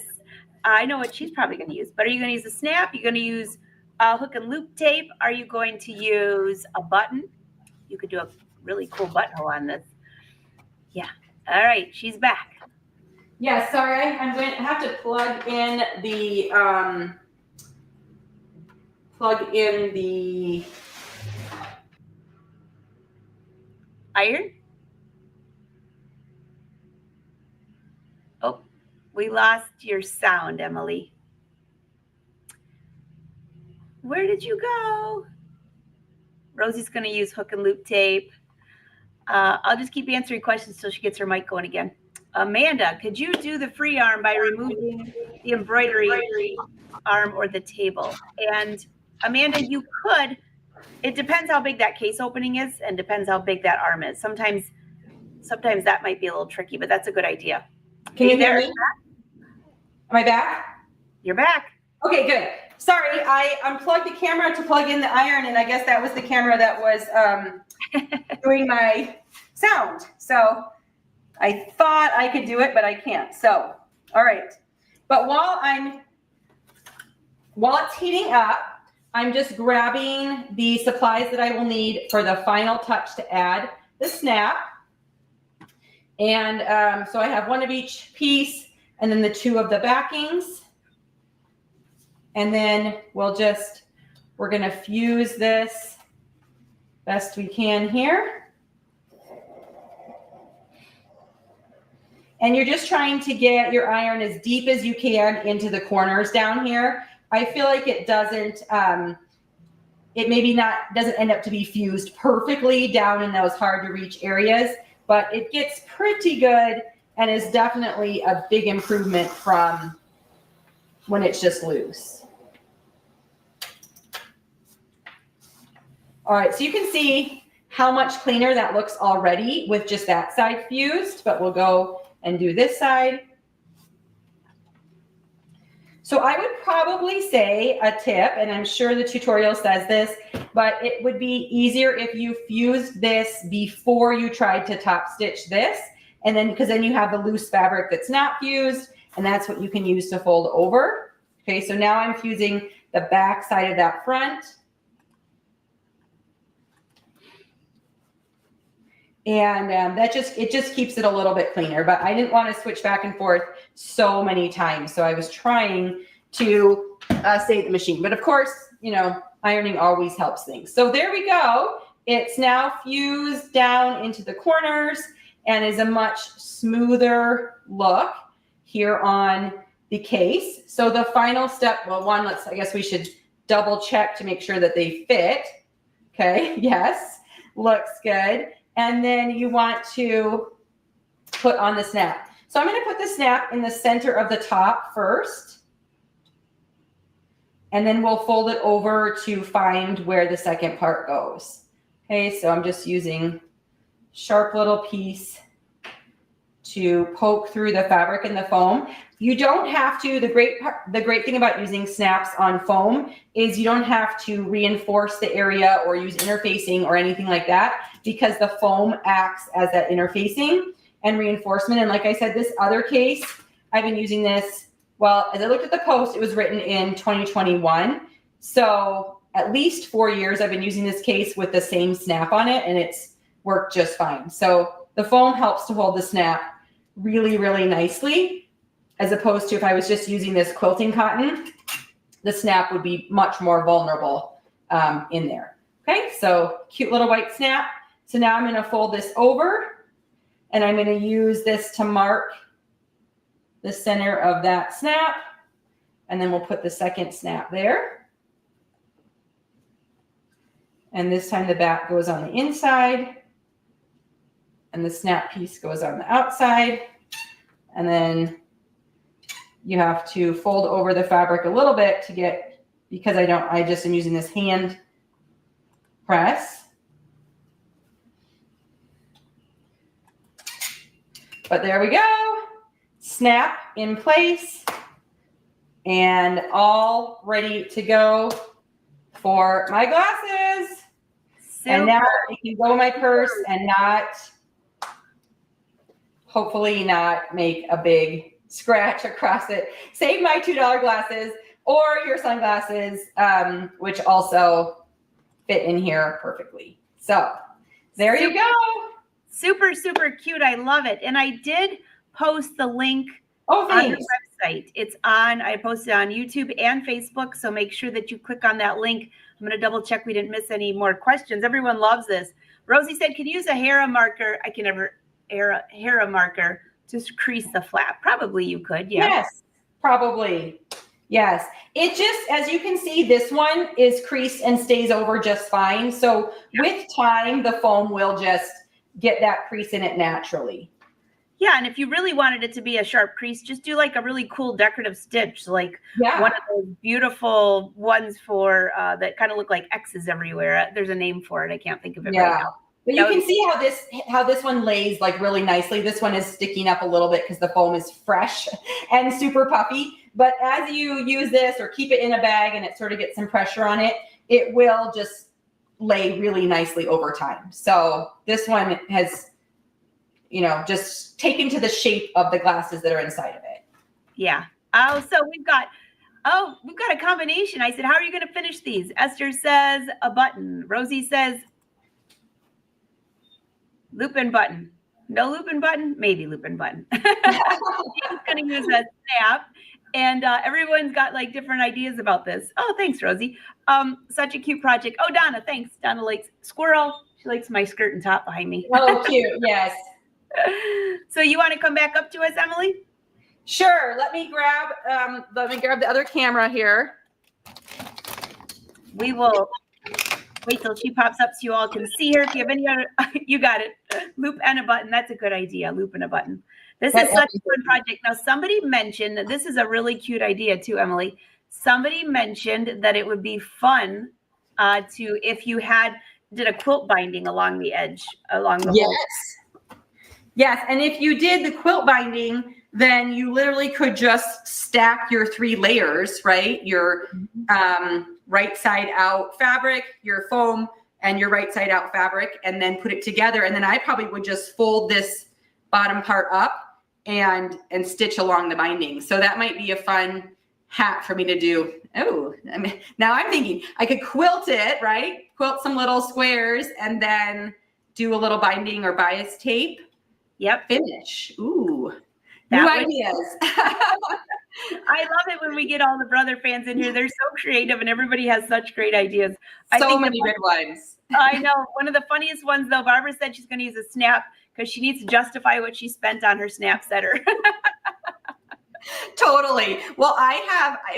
A: I know what she's probably going to use, but are you going to use a snap? You're going to use a hook and loop tape? Are you going to use a button? You could do a really cool buttonhole on this. Yeah. All right. She's back.
B: Yeah, sorry. I'm going to have to plug in the
A: iron. Oh, we lost your sound, Emily. Where did you go? Rosie's going to use hook and loop tape. I'll just keep answering questions until she gets her mic going again. Amanda, could you do the free arm by removing the embroidery arm or the table? And Amanda, you could. It depends how big that case opening is and depends how big that arm is. Sometimes that might be a little tricky, but that's a good idea.
B: Can you hear me? Am I back?
A: You're back.
B: Okay, good. Sorry, I unplugged the camera to plug in the iron, and I guess that was the camera that was doing my sound. So I thought I could do it, but I can't. So, all right. But while it's heating up, I'm just grabbing the supplies that I will need for the final touch to add the snap. And so I have one of each piece and then the two of the backings. And then we're going to fuse this best we can here. And you're just trying to get your iron as deep as you can into the corners down here. I feel like it doesn't, it maybe doesn't end up to be fused perfectly down in those hard to reach areas, but it gets pretty good and is definitely a big improvement from when it's just loose. All right, so you can see how much cleaner that looks already with just that side fused, but we'll go and do this side. So I would probably say a tip, and I'm sure the tutorial says this, but it would be easier if you fused this before you tried to top stitch this. And then, because then you have the loose fabric that's not fused, and that's what you can use to fold over. Okay, so now I'm fusing the back side of that front. And it just keeps it a little bit cleaner, but I didn't want to switch back and forth so many times. So I was trying to save the machine, but of course, you know, ironing always helps things. So there we go. It's now fused down into the corners and is a much smoother look here on the case. So the final step, well, I guess we should double check to make sure that they fit. Okay. Yes. Looks good. And then you want to put on the snap. So I'm going to put the snap in the center of the top first. And then we'll fold it over to find where the second part goes. Okay, so I'm just using sharp little piece to poke through the fabric and the foam. You don't have to, the great thing about using snaps on foam is you don't have to reinforce the area or use interfacing or anything like that, because the foam acts as that interfacing and reinforcement. And like I said, this other case, I've been using this, well, as I looked at the post, it was written in 2021. So at least 4 years I've been using this case with the same snap on it, and it's worked just fine. So the foam helps to hold the snap really, really nicely, as opposed to if I was just using this quilting cotton, the snap would be much more vulnerable in there. Okay, so cute little white snap. So now I'm going to fold this over, and I'm going to use this to mark the center of that snap, and then we'll put the second snap there. And this time the back goes on the inside, and the snap piece goes on the outside. And then you have to fold over the fabric a little bit to get, because I just am using this hand press. But there we go. Snap in place and all ready to go for my glasses. Super. And now it can go in my purse and hopefully not make a big scratch across it. Save my $2 glasses or your sunglasses, which also fit in here perfectly. So there you go.
A: Super, super cute. I love it. And I did post the link on the website. I posted on YouTube and Facebook. So make sure that you click on that link. I'm going to double check we didn't miss any more questions. Everyone loves this. Rosie said, can you use a Hera marker? I can never Hera marker to crease the flap. Probably you could. Yeah. Yes, probably. Yes. It just, as you can see, this one is creased and stays over just fine. So with time, the foam will just get that crease in it naturally. Yeah, and if you really wanted it to be a sharp crease, just do like a really cool decorative stitch, like one of those beautiful ones for that kind of look like X's everywhere. There's a name for it. I can't think of it right now. But you can see how this one lays like really nicely. This one is sticking up a little bit because the foam is fresh and super puffy. But as you use this or keep it in a bag and it sort of gets some pressure on it, it will just lay really nicely over time. So this one has, just taken to the shape of the glasses that are inside of it. Yeah. Oh, so we've got a combination. I said, how are you going to finish these? Esther says a button. Rosie says loop and button. No looping button? Maybe looping button. She's going to use a snap. And everyone's got like different ideas about this. Oh, thanks, Rosie. Such a cute project. Oh, Donna, thanks. Donna likes squirrel. She likes my skirt and top behind me.
B: Oh, cute. Yes.
A: So you want to come back up to us, Emily?
B: Sure. Let me grab the other camera here.
A: We will wait till she pops up so you all can see her. If you have any other, you got it. Loop and a button. That's a good idea. Loop and a button. This is such a fun project. Now, somebody mentioned, this is a really cute idea too, Emily. Somebody mentioned that it would be fun if you did a quilt binding along the edge, along the whole.
B: Yes, and if you did the quilt binding, then you literally could just stack your 3 layers, right? Your right side out fabric, your foam, and your right side out fabric, and then put it together. And then I probably would just fold this bottom part up and stitch along the binding. So that might be a fun hat for me to do. Oh, I mean, now I'm thinking I could quilt it, right? Quilt some little squares and then do a little binding or bias tape.
A: Yep.
B: Finish. Ooh, new ideas.
A: I love it when we get all the brother fans in here. They're so creative and everybody has such great ideas.
B: So many good ones.
A: I know. One of the funniest ones though, Barbara said she's going to use a snap because she needs to justify what she spent on her snap setter.
B: Totally. Well,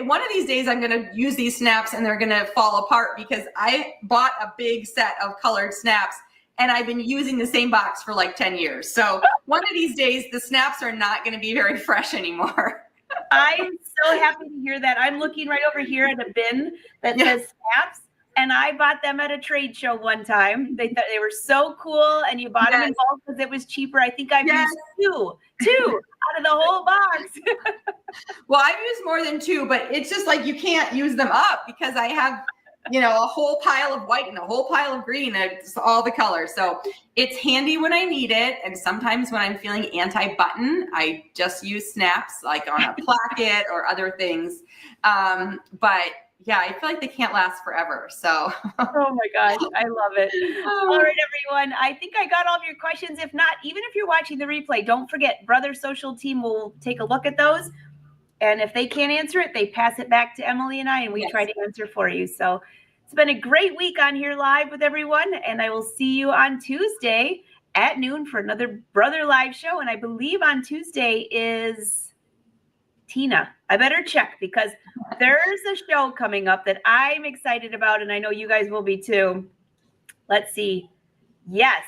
B: one of these days I'm going to use these snaps and they're going to fall apart because I bought a big set of colored snaps and I've been using the same box for like 10 years. So one of these days the snaps are not going to be very fresh anymore.
A: I'm so happy to hear that. I'm looking right over here at a bin that says snaps. And I bought them at a trade show one time. They thought they were so cool, and you bought them in bulk because it was cheaper. I think I've used two out of the whole box.
B: Well, I've used more than 2, but it's just like you can't use them up because I have, a whole pile of white and a whole pile of green. And it's all the colors. So it's handy when I need it. And sometimes when I'm feeling anti-button, I just use snaps like on a placket or other things. But yeah, I feel like they can't last forever. So.
A: Oh my gosh, I love it. All right, everyone. I think I got all of your questions. If not, even if you're watching the replay, don't forget, Brother Social Team will take a look at those. And if they can't answer it, they pass it back to Emily and I, and we try to answer for you. So it's been a great week on here live with everyone. And I will see you on Tuesday at noon for another Brother Live show. And I believe on Tuesday is Tina. I better check because there's a show coming up that I'm excited about, and I know you guys will be too. Let's see. Yes.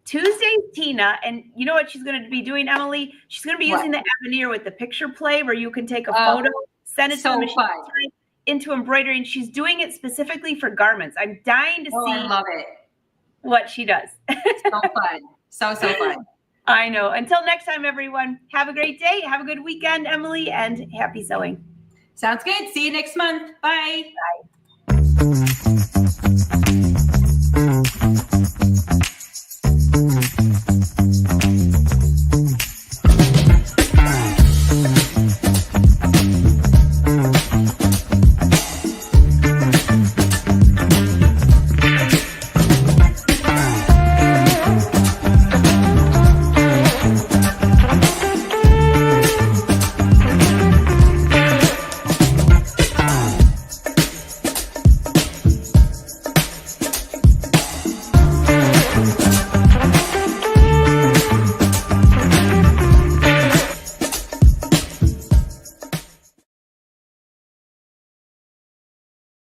A: Tuesday's Tina, and you know what she's going to be doing, Emily? She's going to be using the Avenir with the picture play where you can take a photo, send it to the machine into embroidery, and she's doing it specifically for garments. I'm dying to see
B: I love it.
A: What she does.
B: So fun. So fun.
A: I know. Until next time, everyone, have a great day. Have a good weekend, Emily, and happy sewing.
B: Sounds good. See you next month. Bye.
A: Bye.